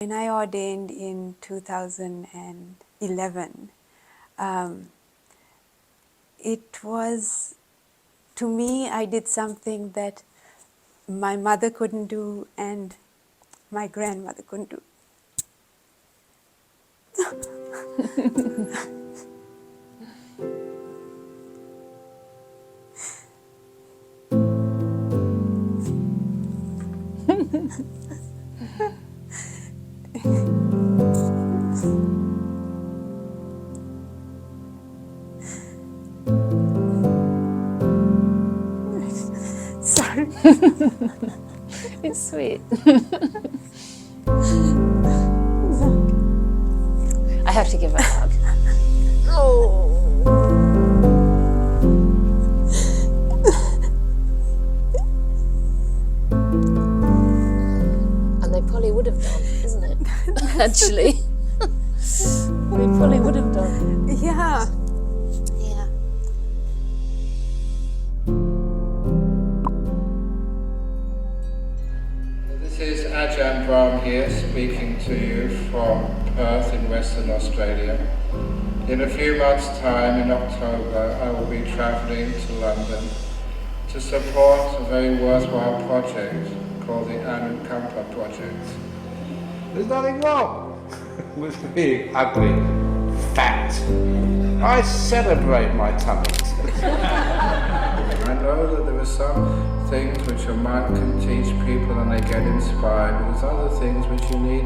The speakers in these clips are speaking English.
When I ordained in 2011, it was, to me, I did something that my mother couldn't do and my grandmother couldn't do. Sorry. It's sweet. I have to give her a hug. Oh. And they probably would have done, isn't it? Actually. They probably would have done. Yeah. Yeah. This is Ajahn Brahm here, speaking to you from Perth in Western Australia. In a few months' time, in October, I will be travelling to London to support a very worthwhile project called the Anukampa Project. There's nothing wrong with being ugly, fat. I celebrate my tummy. I know that there are some things which a monk can teach people and they get inspired, but there's other things which you need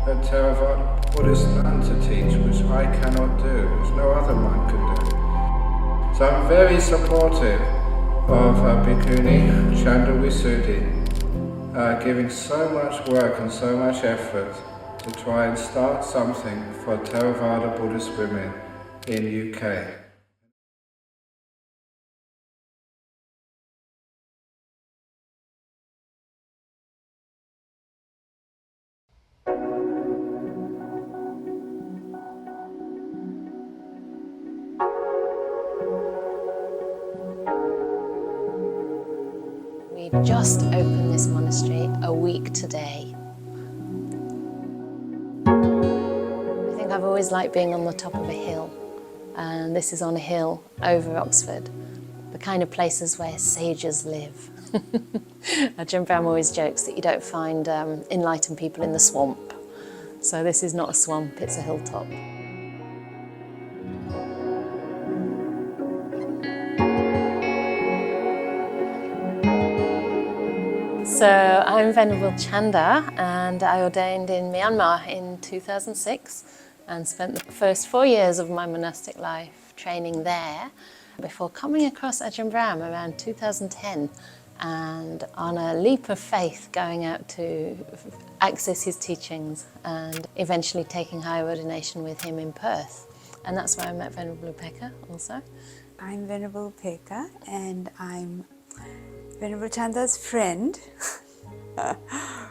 a Theravāda Buddhist Nun to teach, which I cannot do, which no other monk can do. So I'm very supportive of Bhikkhuni Canda giving so much work and so much effort to try and start something for Theravāda Buddhist women in UK. We just opened this monastery a week today. I think I've always liked being on the top of a hill, and this is on a hill over Oxford, the kind of places where sages live. Ajahn Brahm always jokes that you don't find enlightened people in the swamp. So this is not a swamp, it's a hilltop. So I'm Venerable Canda, and I ordained in Myanmar in 2006 and spent the first 4 years of my monastic life training there before coming across Ajahn Brahm around 2010 and on a leap of faith going out to access his teachings and eventually taking higher ordination with him in Perth. And that's where I met Venerable Upekkha also. I'm Venerable Upekkha and I'm Venerable Chanda's friend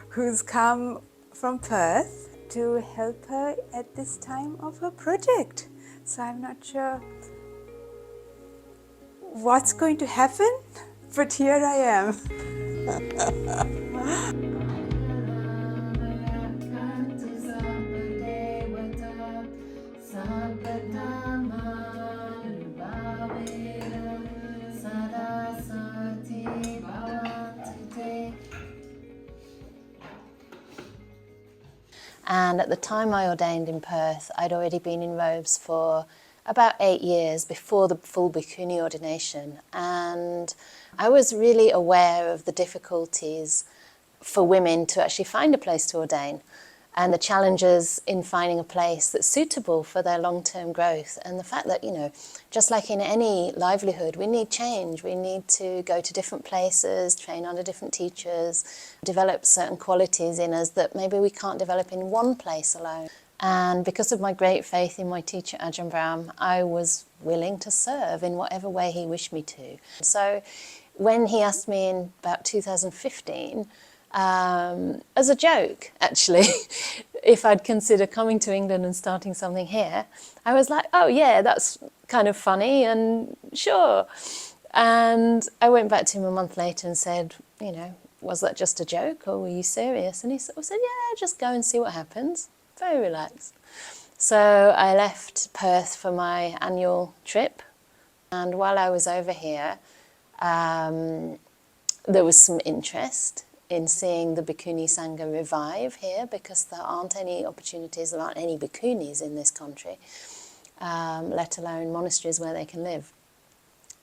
who's come from Perth to help her at this time of her project. So I'm not sure what's going to happen, but here I am. And at the time I ordained in Perth, I'd already been in robes for about 8 years before the full bhikkhuni ordination. And I was really aware of the difficulties for women to actually find a place to ordain and the challenges in finding a place that's suitable for their long-term growth. And the fact that, you know, just like in any livelihood, we need change. We need to go to different places, train under different teachers, develop certain qualities in us that maybe we can't develop in one place alone. And because of my great faith in my teacher Ajahn Brahm, I was willing to serve in whatever way he wished me to. So when he asked me in about 2015, as a joke, actually, if I'd consider coming to England and starting something here, I was like, oh yeah, that's kind of funny and sure. And I went back to him a month later and said, you know, was that just a joke or were you serious? And he sort of said, yeah, just go and see what happens. Very relaxed. So I left Perth for my annual trip, and while I was over here, there was some interest in seeing the Bhikkhuni Sangha revive here, because there aren't any opportunities, there aren't any bhikkhunis in this country, let alone monasteries where they can live.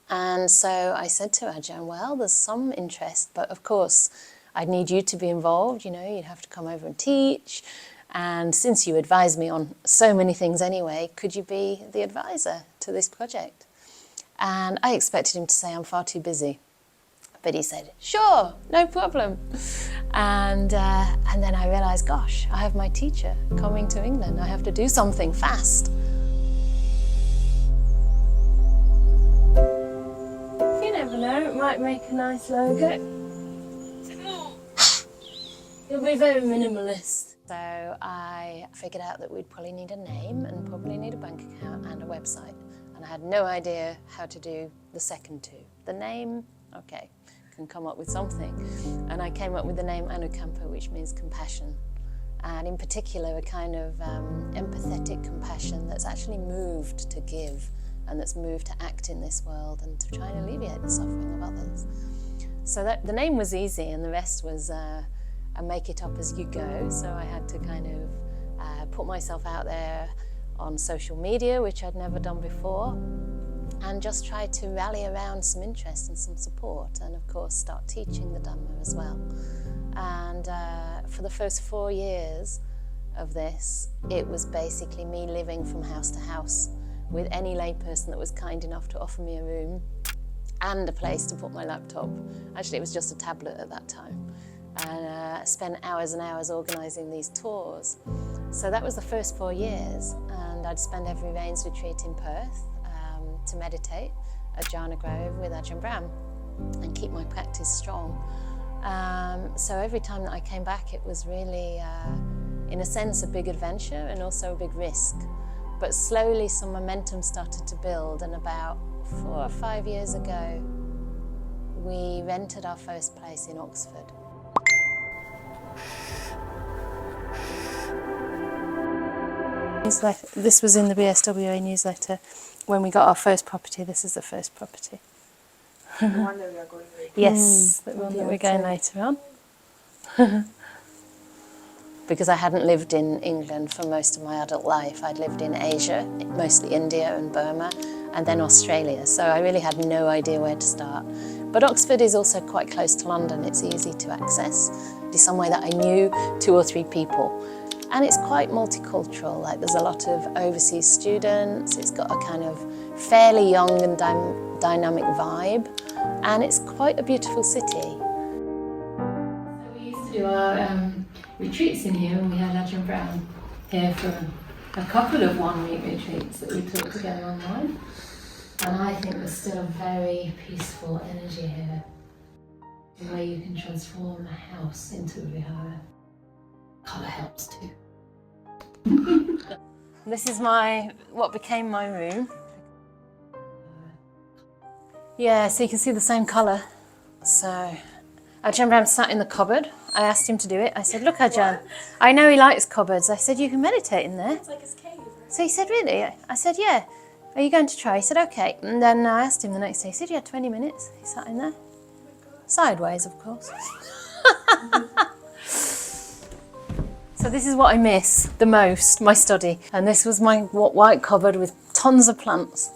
And so I said to Ajahn, well, there's some interest, but of course I'd need you to be involved, you know, you'd have to come over and teach. And since you advise me on so many things anyway, could you be the advisor to this project? And I expected him to say, I'm far too busy. But he said, sure, no problem. And then I realised, gosh, I have my teacher coming to England. I have to do something fast. You never know, it might make a nice logo. It'll be very minimalist. So I figured out that we'd probably need a name and probably need a bank account and a website. And I had no idea how to do the second two. The name, okay, can come up with something. And I came up with the name Anukampa, which means compassion. And in particular, a kind of empathetic compassion that's actually moved to give and that's moved to act in this world and to try and alleviate the suffering of others. So that the name was easy, and the rest was a make it up as you go. So I had to kind of put myself out there on social media, which I'd never done before, and just try to rally around some interest and some support, and of course start teaching the Dhamma as well. And for the first 4 years of this, it was basically me living from house to house with any layperson that was kind enough to offer me a room and a place to put my laptop. Actually, it was just a tablet at that time. And spent hours and hours organising these tours. So that was the first 4 years, and I'd spend every Rains retreat in Perth to meditate at Upekkha Grove with Ajahn Brahm and keep my practice strong. So every time that I came back, it was really, in a sense, a big adventure and also a big risk. But slowly some momentum started to build, and about 4 or 5 years ago, we rented our first place in Oxford. This was in the BSWA newsletter when we got our first property. This is the first property. The one that we are going later. Yes, the one that we're going later on. Because I hadn't lived in England for most of my adult life. I'd lived in Asia, mostly India and Burma, and then Australia. So I really had no idea where to start. But Oxford is also quite close to London. It's easy to access. It's somewhere that I knew 2 or 3 people. And it's quite multicultural, like there's a lot of overseas students, it's got a kind of fairly young and dynamic vibe, and it's quite a beautiful city. So we used to do our retreats in here, and we had Ajahn Brahm here for a couple of one-week retreats that we took together online. And I think there's still a very peaceful energy here, the way you can transform a house into a vihara. Colour helps too. This is what became my room. Yeah, so you can see the same colour. So Ajahn Brahm sat in the cupboard. I asked him to do it. I said, look Ajahn, I know he likes cupboards. I said, you can meditate in there. It's like his cave, right? So he said, really? I said, yeah. Are you going to try? He said, okay. And then I asked him the next day. He said, you had 20 minutes. He sat in there. Sideways, of course. So this is what I miss the most, my study. And this was my white cupboard with tons of plants.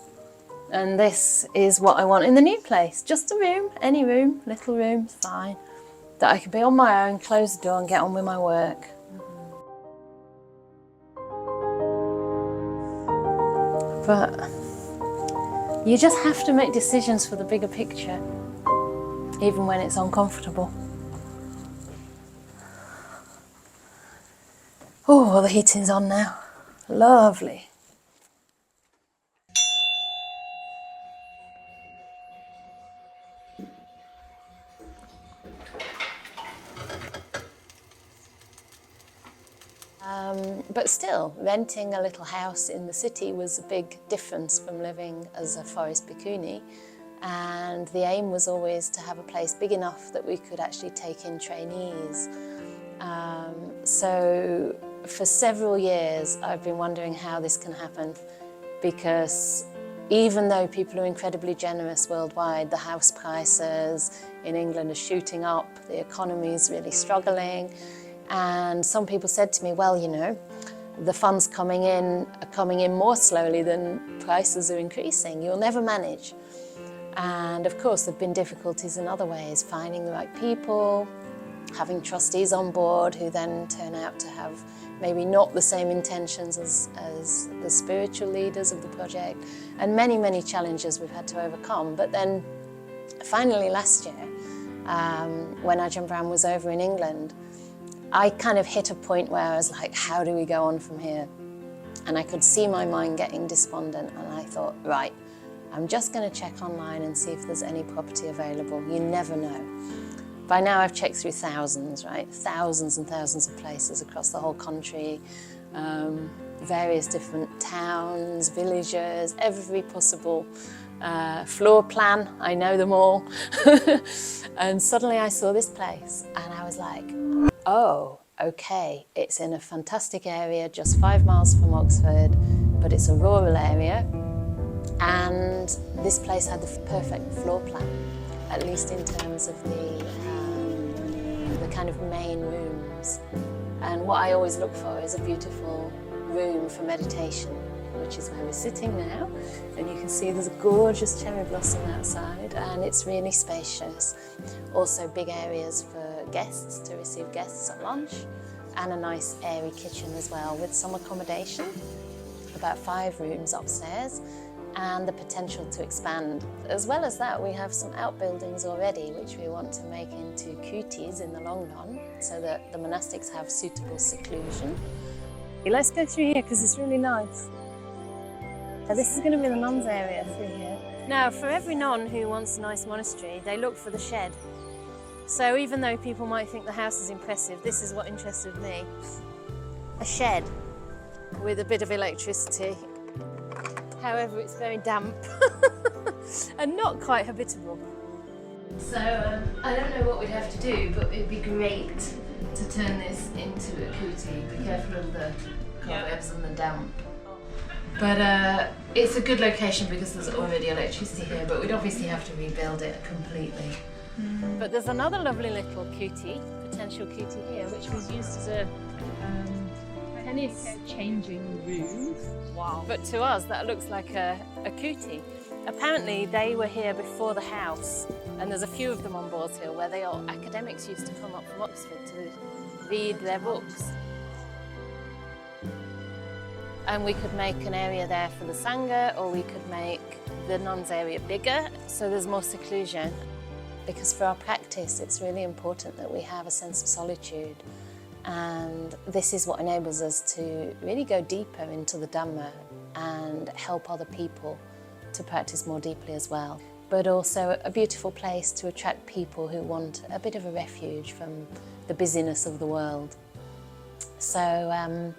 And this is what I want in the new place. Just a room, any room, little room, fine. That I can be on my own, close the door and get on with my work. But you just have to make decisions for the bigger picture, even when it's uncomfortable. Oh, the heating's on now. Lovely. But still, renting a little house in the city was a big difference from living as a forest bhikkhuni. And the aim was always to have a place big enough that we could actually take in trainees. So for several years I've been wondering how this can happen, because even though people are incredibly generous worldwide, the house prices in England are shooting up, the economy is really struggling, and some people said to me, well, you know, the funds coming in are coming in more slowly than prices are increasing, you'll never manage. And of course there have been difficulties in other ways, finding the right people, having trustees on board who then turn out to have maybe not the same intentions as the spiritual leaders of the project, and many, many challenges we've had to overcome. But then finally last year, when Ajahn Brahm was over in England, I kind of hit a point where I was like, how do we go on from here? And I could see my mind getting despondent, and I thought, right, I'm just going to check online and see if there's any property available. You never know. By now I've checked through thousands, right? Thousands and thousands of places across the whole country, various different towns, villages, every possible floor plan. I know them all. And suddenly I saw this place and I was like, oh, okay, it's in a fantastic area, just 5 miles from Oxford, but it's a rural area. And this place had the perfect floor plan, at least in terms of the kind of main rooms. And what I always look for is a beautiful room for meditation, which is where we're sitting now. And you can see there's a gorgeous cherry blossom outside, and it's really spacious. Also big areas for guests, to receive guests at lunch, and a nice airy kitchen as well, with some accommodation, about 5 rooms upstairs, and the potential to expand. As well as that, we have some outbuildings already, which we want to make into kutis in the long run, so that the monastics have suitable seclusion. Let's go through here because it's really nice. This is going to be the nuns' area through here. Now, for every nun who wants a nice monastery, they look for the shed. So even though people might think the house is impressive, this is what interested me. A shed with a bit of electricity. However, it's very damp and not quite habitable. So I don't know what we'd have to do, but it'd be great to turn this into a kuti. Be careful of the cobwebs and the damp. But it's a good location because there's already electricity here, but we'd obviously have to rebuild it completely. But there's another lovely little kuti, potential kuti here, which was used as a tennis changing room. Wow. But to us that looks like a kuti. Apparently they were here before the house, and there's a few of them on Boars Hill where they all academics used to come up from Oxford to read their books. And we could make an area there for the Sangha, or we could make the nuns' area bigger so there's more seclusion. Because for our practice it's really important that we have a sense of solitude. And this is what enables us to really go deeper into the Dhamma and help other people to practice more deeply as well. But also a beautiful place to attract people who want a bit of a refuge from the busyness of the world. So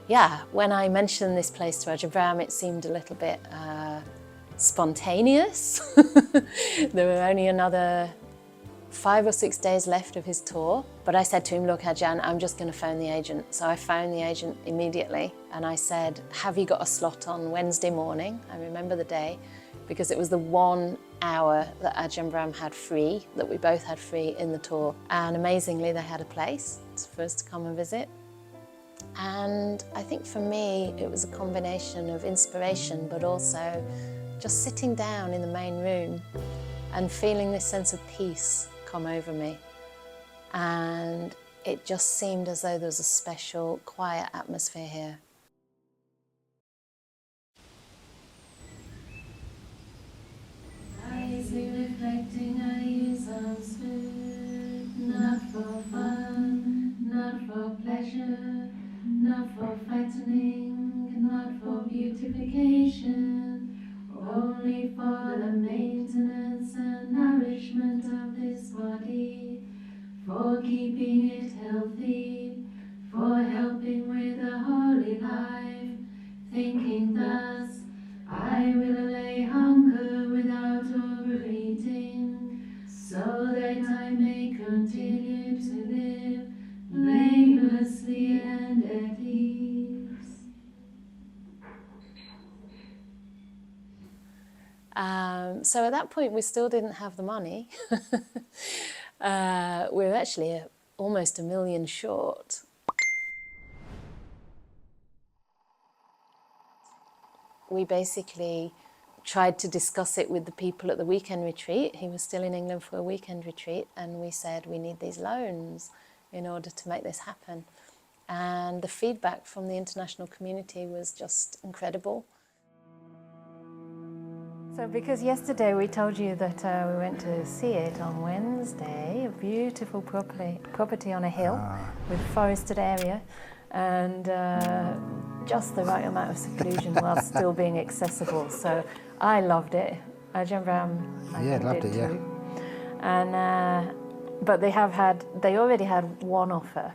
yeah, when I mentioned this place to Ajahn Brahm, it seemed a little bit spontaneous. There were only another 5 or 6 days left of his tour, but I said to him, look Ajahn, I'm just going to phone the agent. So I phoned the agent immediately and I said, have you got a slot on Wednesday morning? I remember the day because it was the 1 hour that Ajahn Brahm had free, that we both had free in the tour. And amazingly they had a place for us to come and visit. And I think for me it was a combination of inspiration, but also just sitting down in the main room and feeling this sense of peace come over me. And it just seemed as though there was a special quiet atmosphere here. Wisely reflecting, I use unspoon, not for fun, not for pleasure, not for fattening, not for beautification, only for the maintenance and nourishment of this body, for keeping it healthy, for helping with a holy life, thinking thus, I will allay hunger without overeating. So at that point we still didn't have the money. We were actually almost $1 million short. We basically tried to discuss it with the people at the weekend retreat. He was still in England for a weekend retreat, and we said we need these loans in order to make this happen. And the feedback from the international community was just incredible. So because yesterday we told you that we went to see it on Wednesday, a beautiful property on a hill with forested area, and just the right amount of seclusion while still being accessible. So I loved it. Ajahn Brahm, I loved it too. And but they already had one offer,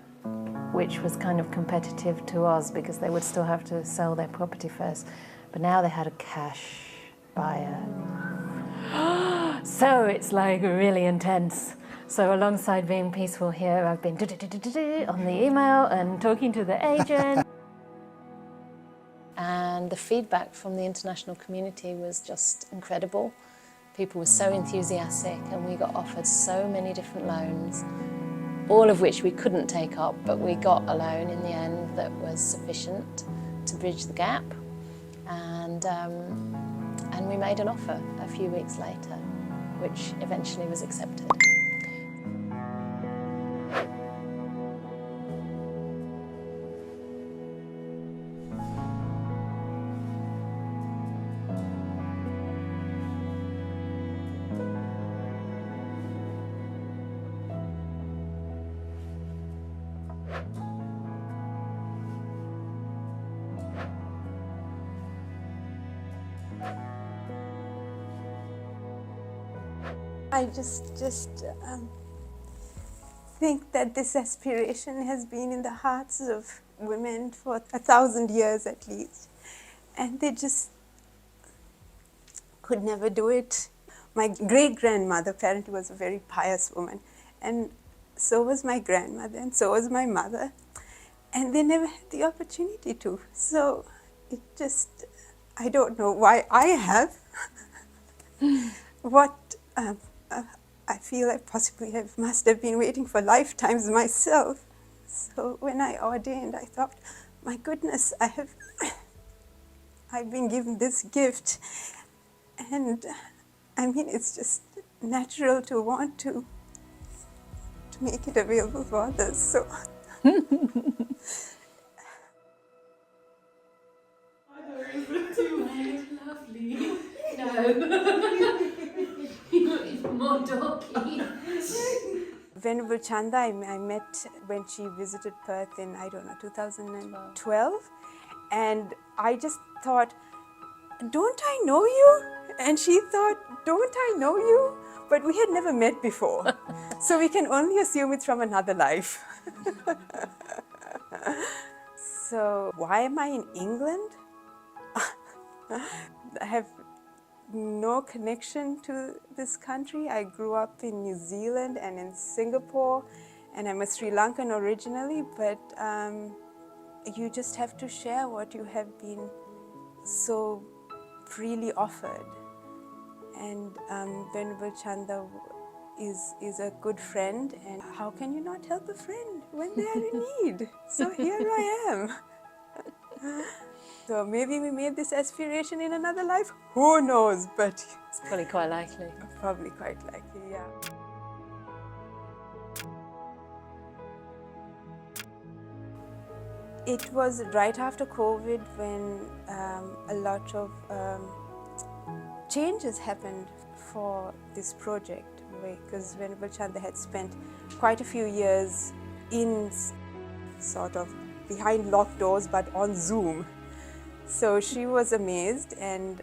which was kind of competitive to us because they would still have to sell their property first. But now they had a cash buyer. So it's like really intense. So alongside being peaceful here, I've been on the email and talking to the agent. And the feedback from the international community was just incredible. People were so enthusiastic, and we got offered so many different loans, all of which we couldn't take up, but we got a loan in the end that was sufficient to bridge the gap. And we made an offer a few weeks later, which eventually was accepted. I just think that this aspiration has been in the hearts of women for 1,000 years at least, and they just could never do it. My great-grandmother apparently was a very pious woman, and so was my grandmother, and so was my mother, and they never had the opportunity to. So it just, I don't know why I have. What I feel I possibly must have been waiting for lifetimes myself. So when I ordained, I thought, my goodness, I've been given this gift, and I mean, it's just natural to want to make it available for others. So. Lovely. No. You're even more dorky. Venerable Canda, I met when she visited Perth in, 2012. And I just thought, don't I know you? And she thought, don't I know you? But we had never met before. So we can only assume it's from another life. So why am I in England? I have no connection to this country. I grew up in New Zealand and in Singapore, and I'm a Sri Lankan originally, but you just have to share what you have been so freely offered. And Venerable Canda is a good friend, and how can you not help a friend when they are in need? So here I am. So maybe we made this aspiration in another life, who knows, but It's probably quite likely. probably quite likely, yeah. It was right after COVID when a lot of changes happened for this project, because Venerable Canda had spent quite a few years in sort of behind locked doors but on Zoom. So she was amazed and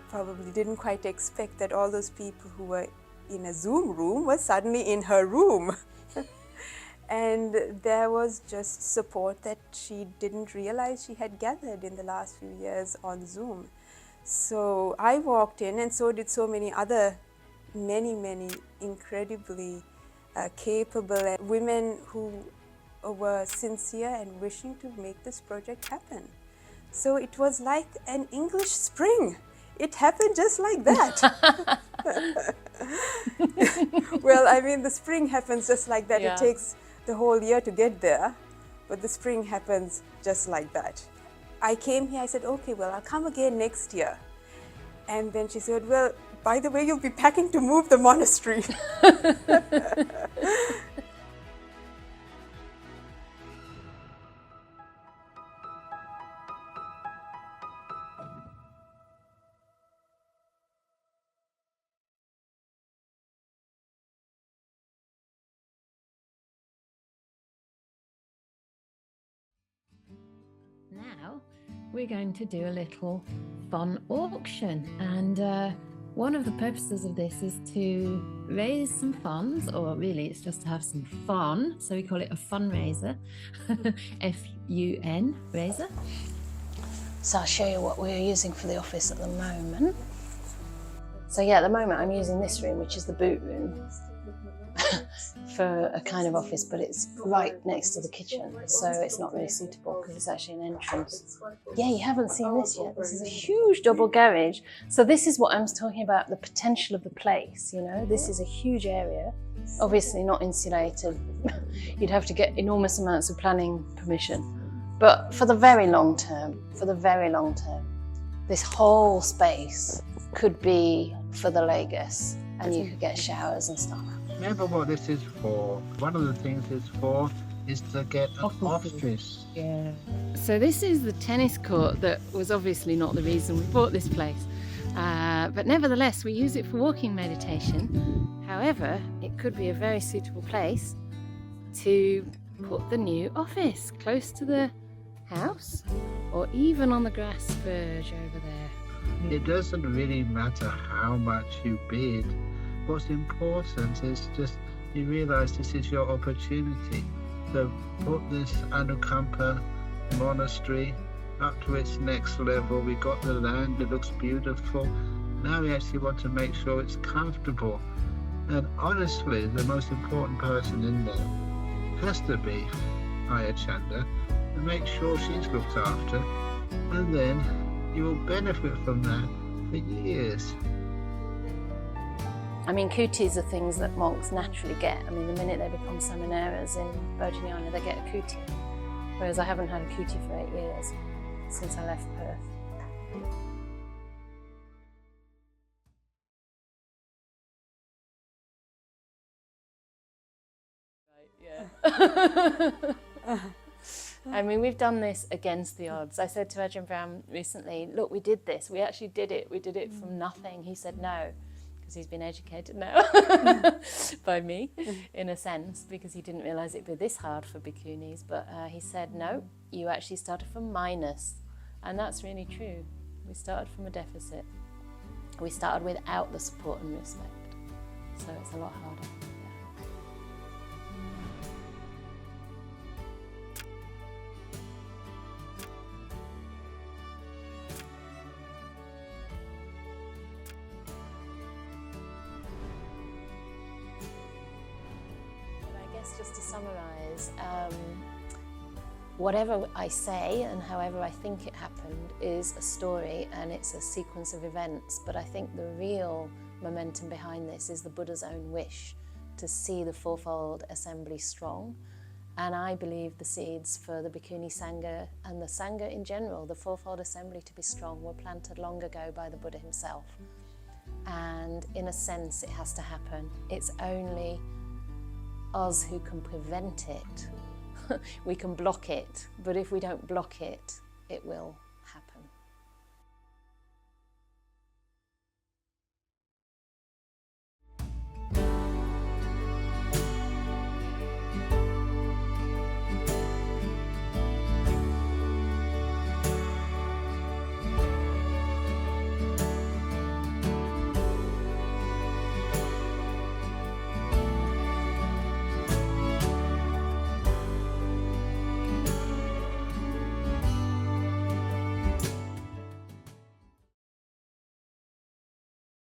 probably didn't quite expect that all those people who were in a Zoom room were suddenly in her room. And there was just support that she didn't realize she had gathered in the last few years on Zoom. So I walked in, and so did so many other, many incredibly capable women who were sincere and wishing to make this project happen. So it was like an English spring. it happened just like that. Well, I mean, the spring happens just like that. Yeah. It takes the whole year to get there, but the spring happens just like that. I came here, I said, okay, well, I'll come again next year. And then she said, well, by the way, you'll be packing to move the monastery. Now we're going to do a little fun auction, and one of the purposes of this is to raise some funds, or really it's just to have some fun, so we call it a fundraiser. F-U-N, raiser. So I'll show you what we're using for the office at the moment. So yeah, at the moment I'm using this room, which is the boot room, for a kind of office, but it's right next to the kitchen, so it's not really suitable because it's actually an entrance. Yeah, you haven't seen this yet. This is a huge double garage. So this is what I'm talking about, the potential of the place, you know. This is a huge area, obviously not insulated. You'd have to get enormous amounts of planning permission. But for the very long term, this whole space could be for the lay guests, and you could get showers and stuff. Remember what this is for. One of the things it's for is to get an office. Yeah. So this is the tennis court that was obviously not the reason we bought this place. But nevertheless, we use it for walking meditation. However, it could be a very suitable place to put the new office close to the house, or even on the grass verge over there. It doesn't really matter how much you bid. What's important is just you realise this is your opportunity to put this Anukampa monastery up to its next level. We got the land, it looks beautiful. Now we actually want to make sure it's comfortable. And honestly, the most important person in there has to be Ayya Canda, and make sure she's looked after. And then you will benefit from that for years. I mean, kutis are things that monks naturally get. I mean, the minute they become samaneras in Bodhinyana, they get a kuti. Whereas I haven't had a kuti for 8 years, since I left Perth. Yeah. I mean, we've done this against the odds. I said to Ajahn Brahm recently, look, we did this. We actually did it. We did it from nothing. He said no. He's been educated now by me, in a sense, because he didn't realise it'd be this hard for bhikkhunis. But he said, no, you actually started from minus. And that's really true. We started from a deficit. We started without the support and respect. So it's a lot harder. Just to summarise, whatever I say and however I think it happened is a story, and it's a sequence of events, but I think the real momentum behind this is the Buddha's own wish to see the fourfold assembly strong. And I believe the seeds for the Bhikkhuni Sangha and the Sangha in general, the fourfold assembly to be strong, were planted long ago by the Buddha himself. And in a sense, it has to happen. It's only us who can prevent it. We can block it, but if we don't block it, it will